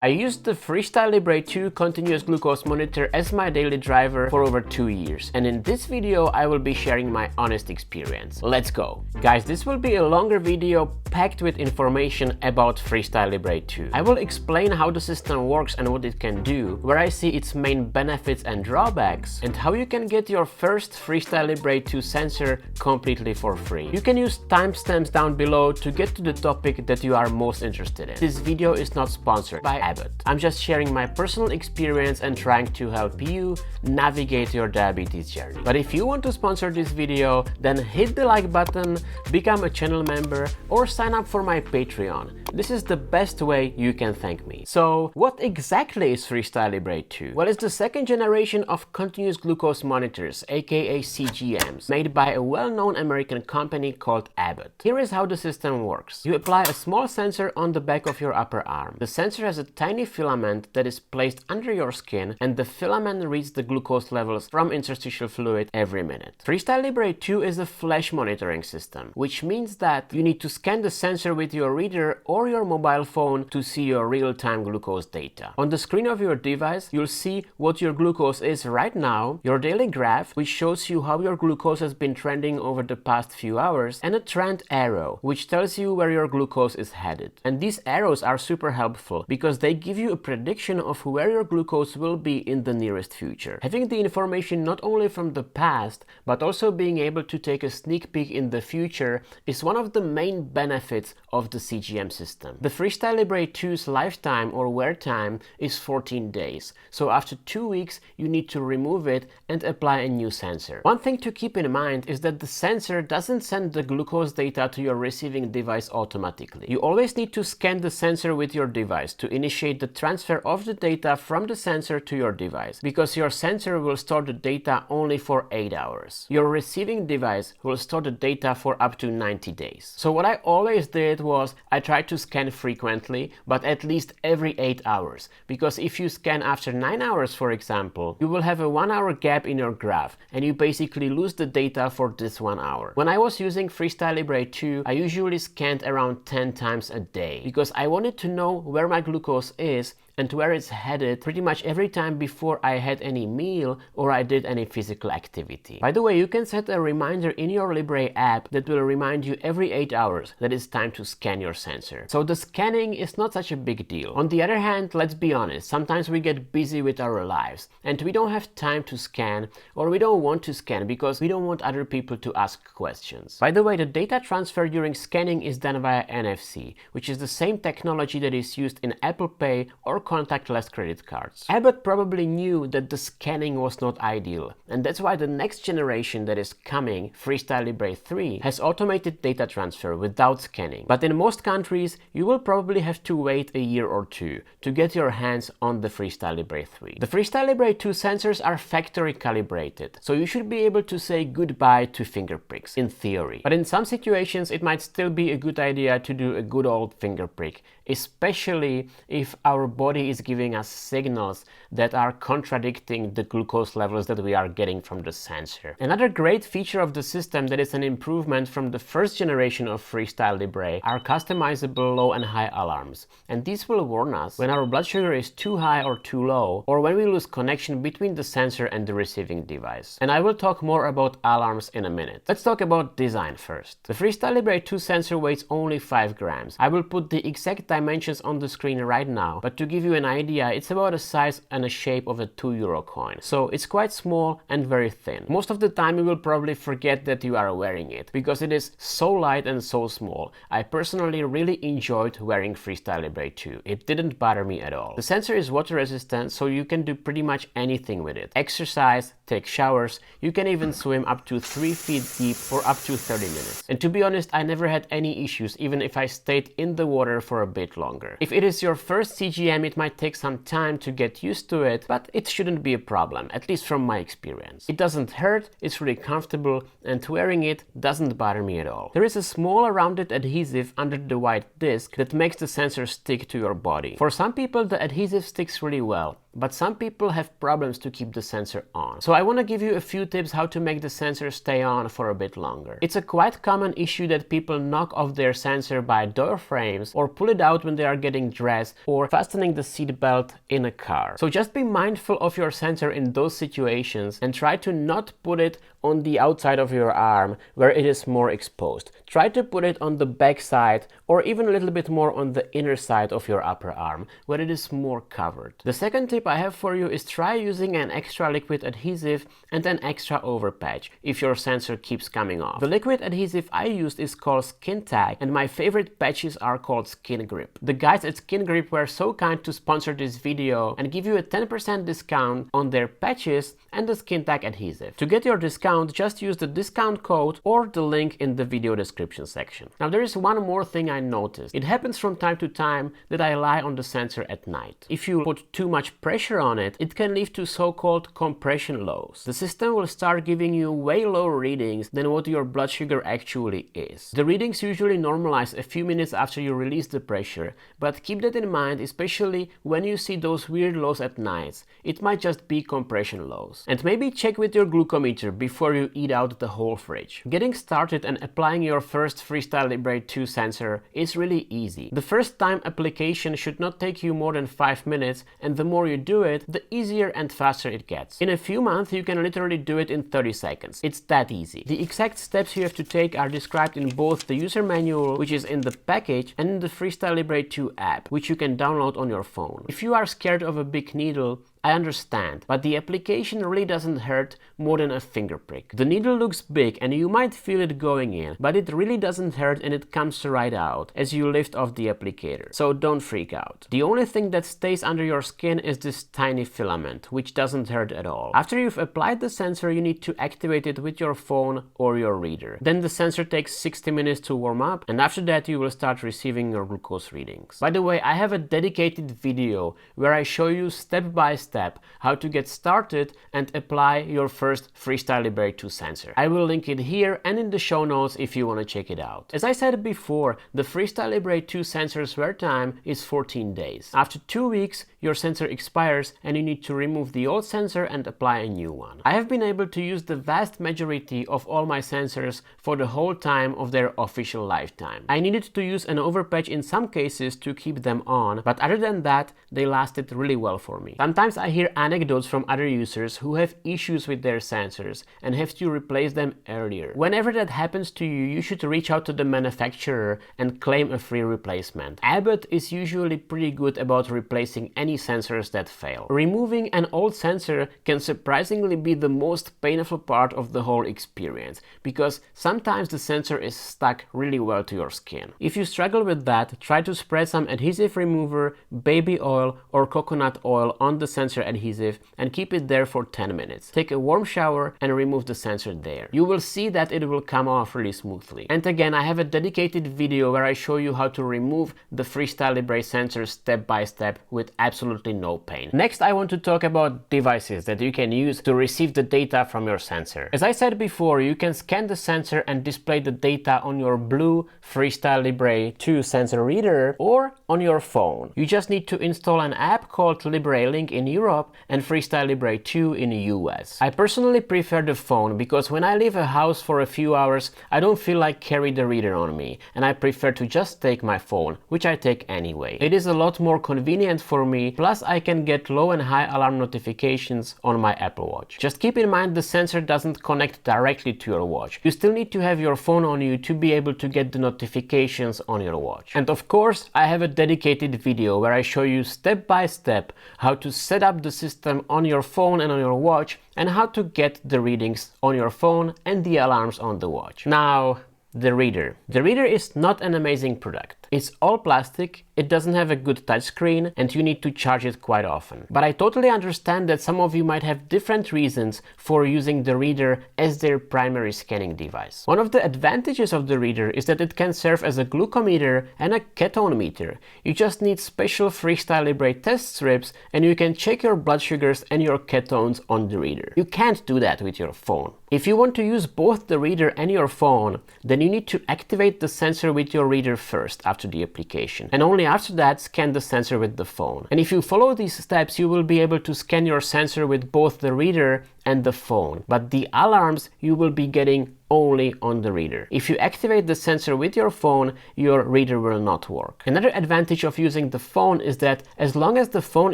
I used the FreeStyle Libre 2 continuous glucose monitor as my daily driver for over 2 years, and in this video I will be sharing my honest experience. Let's go! Guys, this will be a longer video packed with information about FreeStyle Libre 2. I will explain how the system works and what it can do, where I see its main benefits and drawbacks, and how you can get your first FreeStyle Libre 2 sensor completely for free. You can use timestamps down below to get to the topic that you are most interested in. This video is not sponsored by Abbott. I'm just sharing my personal experience and trying to help you navigate your diabetes journey. But if you want to sponsor this video, then hit the like button, become a channel member, or sign up for my Patreon. This is the best way you can thank me. So, what exactly is FreeStyle Libre 2? Well, it's the second generation of continuous glucose monitors, aka CGMs, made by a well-known American company called Abbott. Here is how the system works. You apply a small sensor on the back of your upper arm. The sensor has a tiny filament that is placed under your skin, and the filament reads the glucose levels from interstitial fluid every minute. FreeStyle Libre 2 is a flash monitoring system, which means that you need to scan the sensor with your reader or your mobile phone to see your real-time glucose data. On the screen of your device, you'll see what your glucose is right now, your daily graph, which shows you how your glucose has been trending over the past few hours, and a trend arrow, which tells you where your glucose is headed. And these arrows are super helpful because they give you a prediction of where your glucose will be in the nearest future. Having the information not only from the past, but also being able to take a sneak peek in the future is one of the main benefits of the CGM system. The FreeStyle Libre 2's lifetime or wear time is 14 days, so after 2 weeks you need to remove it and apply a new sensor. One thing to keep in mind is that the sensor doesn't send the glucose data to your receiving device automatically. You always need to scan the sensor with your device to initiate the transfer of the data from the sensor to your device, because your sensor will store the data only for 8 hours. Your receiving device will store the data for up to 90 days. So what I always did was I tried to scan frequently, but at least every 8 hours, because if you scan after 9 hours, for example, you will have a 1 hour gap in your graph and you basically lose the data for this 1 hour. When I was using FreeStyle Libre 2, I usually scanned around 10 times a day because I wanted to know where my glucose is and where it's headed pretty much every time before I had any meal or I did any physical activity. By the way, you can set a reminder in your Libre app that will remind you every 8 hours that it's time to scan your sensor. So the scanning is not such a big deal. On the other hand, let's be honest, sometimes we get busy with our lives and we don't have time to scan, or we don't want to scan because we don't want other people to ask questions. By the way, the data transfer during scanning is done via NFC, which is the same technology that is used in Apple Pay or contactless credit cards. Abbott probably knew that the scanning was not ideal, and that's why the next generation that is coming, FreeStyle Libre 3, has automated data transfer without scanning. But in most countries, you will probably have to wait a year or two to get your hands on the FreeStyle Libre 3. The FreeStyle Libre 2 sensors are factory calibrated, so you should be able to say goodbye to finger pricks, in theory. But in some situations, it might still be a good idea to do a good old finger prick, especially if our body is giving us signals that are contradicting the glucose levels that we are getting from the sensor. Another great feature of the system that is an improvement from the first generation of FreeStyle Libre are customizable low and high alarms, and these will warn us when our blood sugar is too high or too low, or when we lose connection between the sensor and the receiving device. And I will talk more about alarms in a minute. Let's talk about design first. The FreeStyle Libre 2 sensor weighs only 5 grams. I will put the exact dimensions on the screen right now, but to give you an idea, it's about the size and the shape of a €2 coin. So it's quite small and very thin. Most of the time you will probably forget that you are wearing it because it is so light and so small. I personally really enjoyed wearing FreeStyle Libre 2. It didn't bother me at all. The sensor is water resistant, so you can do pretty much anything with it. Exercise, take showers, you can even swim up to 3 feet deep for up to 30 minutes. And to be honest, I never had any issues even if I stayed in the water for a bit longer. If it is your first CGM, it might take some time to get used to it, but it shouldn't be a problem, at least from my experience. It doesn't hurt, it's really comfortable, and wearing it doesn't bother me at all. There is a small rounded adhesive under the white disc that makes the sensor stick to your body. For some people the adhesive sticks really well, but some people have problems to keep the sensor on. So I want to give you a few tips how to make the sensor stay on for a bit longer. It's a quite common issue that people knock off their sensor by door frames or pull it out when they are getting dressed or fastening the seat belt in a car. So just be mindful of your sensor in those situations and try to not put it on the outside of your arm where it is more exposed. Try to put it on the back side or even a little bit more on the inner side of your upper arm where it is more covered. The second tip I have for you is try using an extra liquid adhesive and an extra overpatch if your sensor keeps coming off. The liquid adhesive I used is called Skin Tag and my favorite patches are called Skin Grip. The guys at Skin Grip were so kind to sponsor this video and give you a 10% discount on their patches and the Skin Tag adhesive. To get your discount, just use the discount code or the link in the video description section. Now there is one more thing I noticed. It happens from time to time that I lie on the sensor at night. If you put too much pressure on it, it can lead to so-called compression lows. The system will start giving you way lower readings than what your blood sugar actually is. The readings usually normalize a few minutes after you release the pressure, but keep that in mind, especially when you see those weird lows at night. It might just be compression lows. And maybe check with your glucometer before you eat out the whole fridge. Getting started and applying your first FreeStyle Libre 2 sensor is really easy. The first time application should not take you more than 5 minutes, and the more you do it, the easier and faster it gets. In a few months you can literally do it in 30 seconds. It's that easy. The exact steps you have to take are described in both the user manual, which is in the package, and in the FreeStyle Libre 2 app, which you can download on your phone. If you are scared of a big needle, I understand, but the application really doesn't hurt more than a finger prick. The needle looks big and you might feel it going in, but it really doesn't hurt and it comes right out as you lift off the applicator. So don't freak out. The only thing that stays under your skin is this tiny filament, which doesn't hurt at all. After you've applied the sensor, you need to activate it with your phone or your reader. Then the sensor takes 60 minutes to warm up, and after that you will start receiving your glucose readings. By the way, I have a dedicated video where I show you step by step how to get started and apply your first FreeStyle Libre 2 sensor. I will link it here and in the show notes if you want to check it out. As I said before, the FreeStyle Libre 2 sensor's wear time is 14 days. After 2 weeks, your sensor expires and you need to remove the old sensor and apply a new one. I have been able to use the vast majority of all my sensors for the whole time of their official lifetime. I needed to use an overpatch in some cases to keep them on, but other than that, they lasted really well for me. Sometimes I hear anecdotes from other users who have issues with their sensors and have to replace them earlier. Whenever that happens to you, you should reach out to the manufacturer and claim a free replacement. Abbott is usually pretty good about replacing any sensors that fail. Removing an old sensor can surprisingly be the most painful part of the whole experience, because sometimes the sensor is stuck really well to your skin. If you struggle with that, try to spread some adhesive remover, baby oil or coconut oil on the sensor adhesive and keep it there for 10 minutes. Take a warm shower and remove the sensor there. You will see that it will come off really smoothly. And again, I have a dedicated video where I show you how to remove the FreeStyle Libre sensor step by step with absolutely no pain. Next, I want to talk about devices that you can use to receive the data from your sensor. As I said before, you can scan the sensor and display the data on your blue FreeStyle Libre 2 sensor reader or on your phone. You just need to install an app called Libre Link in Europe and FreeStyle Libre 2 in the US. I personally prefer the phone because when I leave a house for a few hours, I don't feel like carry the reader on me, and I prefer to just take my phone, which I take anyway. It is a lot more convenient for me, plus I can get low and high alarm notifications on my Apple Watch. Just keep in mind the sensor doesn't connect directly to your watch. You still need to have your phone on you to be able to get the notifications on your watch. And of course, I have a dedicated video where I show you step by step how to set up the system on your phone and on your watch, and how to get the readings on your phone and the alarms on the watch. Now, the reader. The reader is not an amazing product. It's all plastic, it doesn't have a good touchscreen, and you need to charge it quite often. But I totally understand that some of you might have different reasons for using the reader as their primary scanning device. One of the advantages of the reader is that it can serve as a glucometer and a ketone meter. You just need special FreeStyle Libre test strips and you can check your blood sugars and your ketones on the reader. You can't do that with your phone. If you want to use both the reader and your phone, then you need to activate the sensor with your reader first after the application. And only after that, scan the sensor with the phone. And if you follow these steps, you will be able to scan your sensor with both the reader and the phone. But the alarms you will be getting only on the reader. If you activate the sensor with your phone, your reader will not work. Another advantage of using the phone is that as long as the phone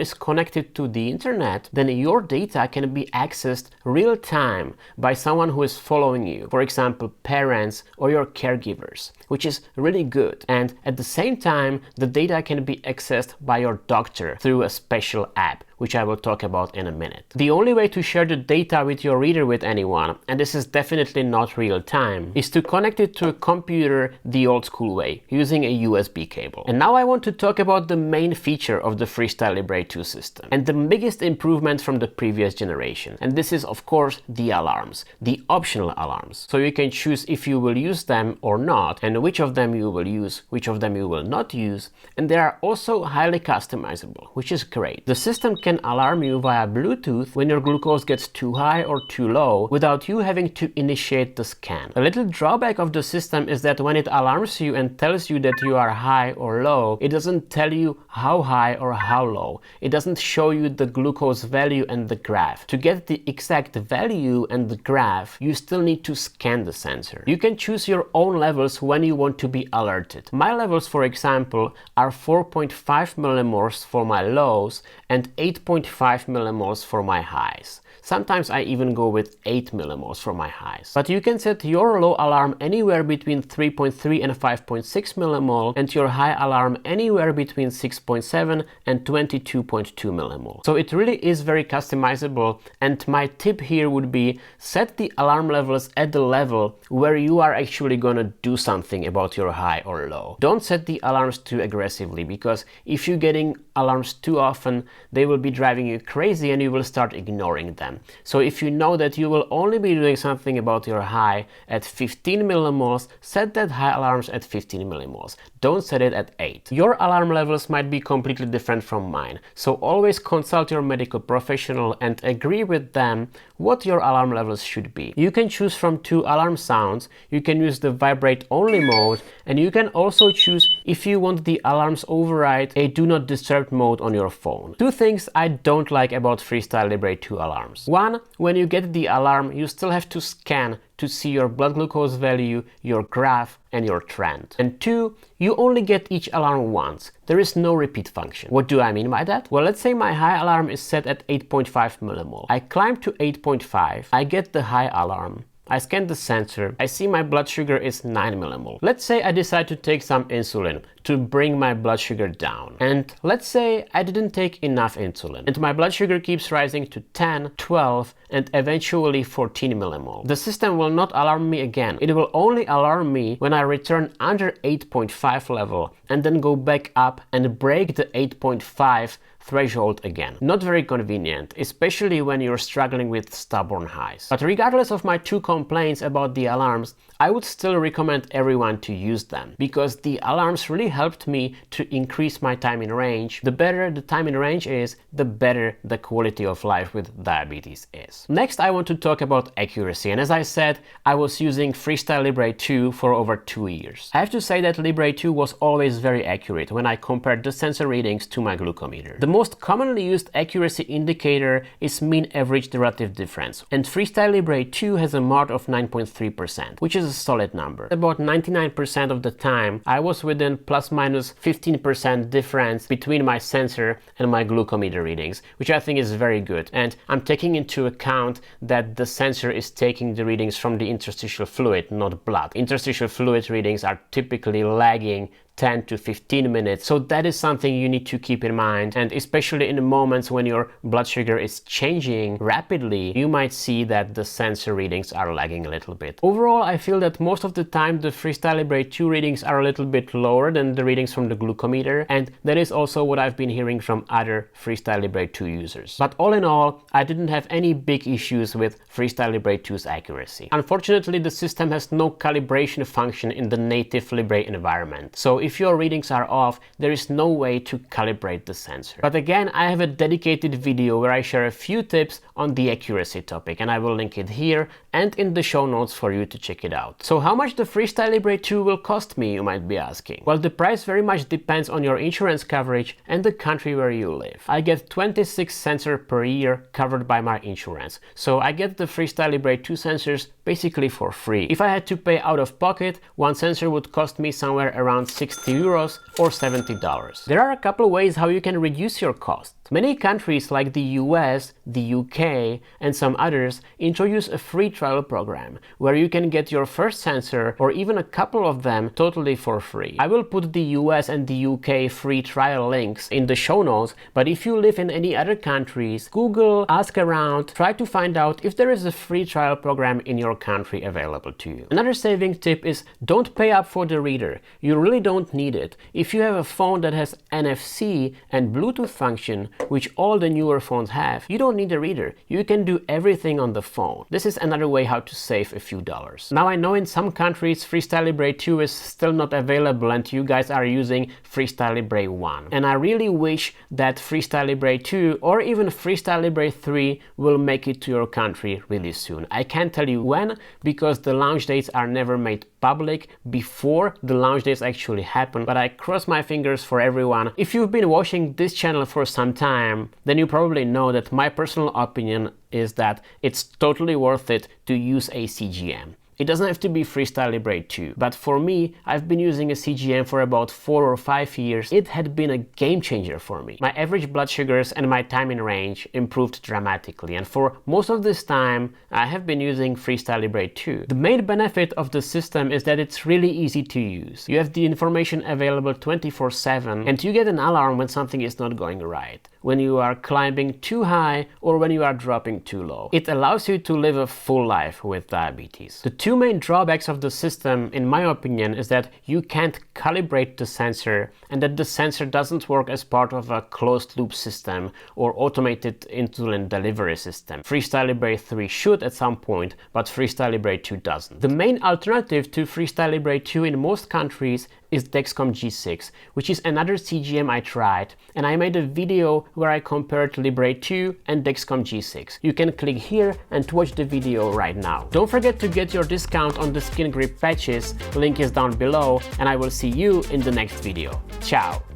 is connected to the internet, then your data can be accessed real time by someone who is following you. For example, parents or your caregivers, which is really good. And at the same time, the data can be accessed by your doctor through a special app, which I will talk about in a minute. The only way to share the data with your reader with anyone, and this is definitely not real time, is to connect it to a computer the old school way, using a USB cable. And now I want to talk about the main feature of the FreeStyle Libre 2 system, and the biggest improvement from the previous generation. And this is, of course, the alarms, the optional alarms. So you can choose if you will use them or not, and which of them you will use, which of them you will not use. And they are also highly customizable, which is great. The system can alarm you via Bluetooth when your glucose gets too high or too low without you having to initiate the scan. A little drawback of the system is that when it alarms you and tells you that you are high or low, it doesn't tell you how high or how low. It doesn't show you the glucose value and the graph. To get the exact value and the graph, you still need to scan the sensor. You can choose your own levels when you want to be alerted. My levels, for example, are 4.5 millimoles for my lows and 8.5 millimoles for my highs. Sometimes I even go with 8 millimoles for my highs. But you can set your low alarm anywhere between 3.3 and 5.6 millimole and your high alarm anywhere between 6.7 and 22.2 millimole. So it really is very customizable, and my tip here would be set the alarm levels at the level where you are actually gonna do something about your high or low. Don't set the alarms too aggressively, because if you're getting alarms too often, they will be driving you crazy and you will start ignoring them. So if you know that you will only be doing something about your high at 15 millimoles, set that high alarms at 15 millimoles. Don't set it at 8. Your alarm levels might be completely different from mine, so always consult your medical professional and agree with them what your alarm levels should be. You can choose from 2 alarm sounds, you can use the vibrate only mode, and you can also choose if you want the alarms override a do not disturb mode on your phone. 2 things I don't like about FreeStyle Libre 2 alarms. 1, when you get the alarm, you still have to scan to see your blood glucose value, your graph, and your trend. And 2, you only get each alarm once. There is no repeat function. What do I mean by that? Well, let's say my high alarm is set at 8.5 millimole. I climb to 8.5, I get the high alarm. I scan the sensor, I see my blood sugar is 9 millimole. Let's say I decide to take some insulin to bring my blood sugar down. And let's say I didn't take enough insulin and my blood sugar keeps rising to 10, 12 and eventually 14 millimole. The system will not alarm me again. It will only alarm me when I return under 8.5 level and then go back up and break the 8.5 threshold again. Not very convenient, especially when you're struggling with stubborn highs. But regardless of my 2 complaints about the alarms, I would still recommend everyone to use them, because the alarms really helped me to increase my time in range. The better the time in range is, the better the quality of life with diabetes is. Next, I want to talk about accuracy, and as I said, I was using FreeStyle Libre 2 for over 2 years. I have to say that Libre 2 was always very accurate when I compared the sensor readings to my glucometer. The most commonly used accuracy indicator is mean average relative difference, and FreeStyle Libre 2 has a mark of 9.3%, which is a solid number. About 99% of the time, I was within plus minus 15% difference between my sensor and my glucometer readings, which I think is very good. And I'm taking into account that the sensor is taking the readings from the interstitial fluid, not blood. Interstitial fluid readings are typically lagging 10 to 15 minutes. So that is something you need to keep in mind. And especially in the moments when your blood sugar is changing rapidly, you might see that the sensor readings are lagging a little bit. Overall, I feel that most of the time the FreeStyle Libre 2 readings are a little bit lower than the readings from the glucometer. And that is also what I've been hearing from other FreeStyle Libre 2 users. But all in all, I didn't have any big issues with FreeStyle Libre 2's accuracy. Unfortunately, the system has no calibration function in the native Libre environment. So if your readings are off, there is no way to calibrate the sensor. But again, I have a dedicated video where I share a few tips on the accuracy topic, and I will link it here and in the show notes for you to check it out. So how much the FreeStyle Libre 2 will cost me, you might be asking? Well, the price very much depends on your insurance coverage and the country where you live. I get 26 sensors per year covered by my insurance, so I get the FreeStyle Libre 2 sensors basically for free. If I had to pay out of pocket, one sensor would cost me somewhere around 60 euros or $70. There are a couple ways how you can reduce your costs. Many countries like the US, the UK, and some others introduce a free trial program where you can get your first sensor or even a couple of them totally for free. I will put the US and the UK free trial links in the show notes, but if you live in any other countries, Google, ask around, try to find out if there is a free trial program in your country available to you. Another saving tip is don't pay up for the reader. You really don't need it. If you have a phone that has NFC and Bluetooth function, which all the newer phones have, you don't need a reader. You can do everything on the phone. This is another way how to save a few dollars. Now I know in some countries FreeStyle Libre 2 is still not available and you guys are using FreeStyle Libre 1. And I really wish that FreeStyle Libre 2 or even FreeStyle Libre 3 will make it to your country really soon. I can't tell you when because the launch dates are never made public before the launch dates actually happen, but I cross my fingers for everyone. If you've been watching this channel for some time, then you probably know that my personal opinion is that it's totally worth it to use a CGM. It doesn't have to be FreeStyle Libre 2, but for me, I've been using a CGM for about 4 or 5 years. It had been a game changer for me. My average blood sugars and my time in range improved dramatically, and for most of this time, I have been using FreeStyle Libre 2. The main benefit of the system is that it's really easy to use. You have the information available 24/7, and you get an alarm when something is not going right, when you are climbing too high or when you are dropping too low. It allows you to live a full life with diabetes. The two main drawbacks of the system, in my opinion, is that you can't calibrate the sensor and that the sensor doesn't work as part of a closed loop system or automated insulin delivery system. FreeStyle Libre 3 should at some point, but FreeStyle Libre 2 doesn't. The main alternative to FreeStyle Libre 2 in most countries is Dexcom G6, which is another CGM I tried, and I made a video where I compared Libre 2 and Dexcom G6. You can click here and watch the video right now. Don't forget to get your discount on the skin grip patches, link is down below, and I will see you in the next video. Ciao!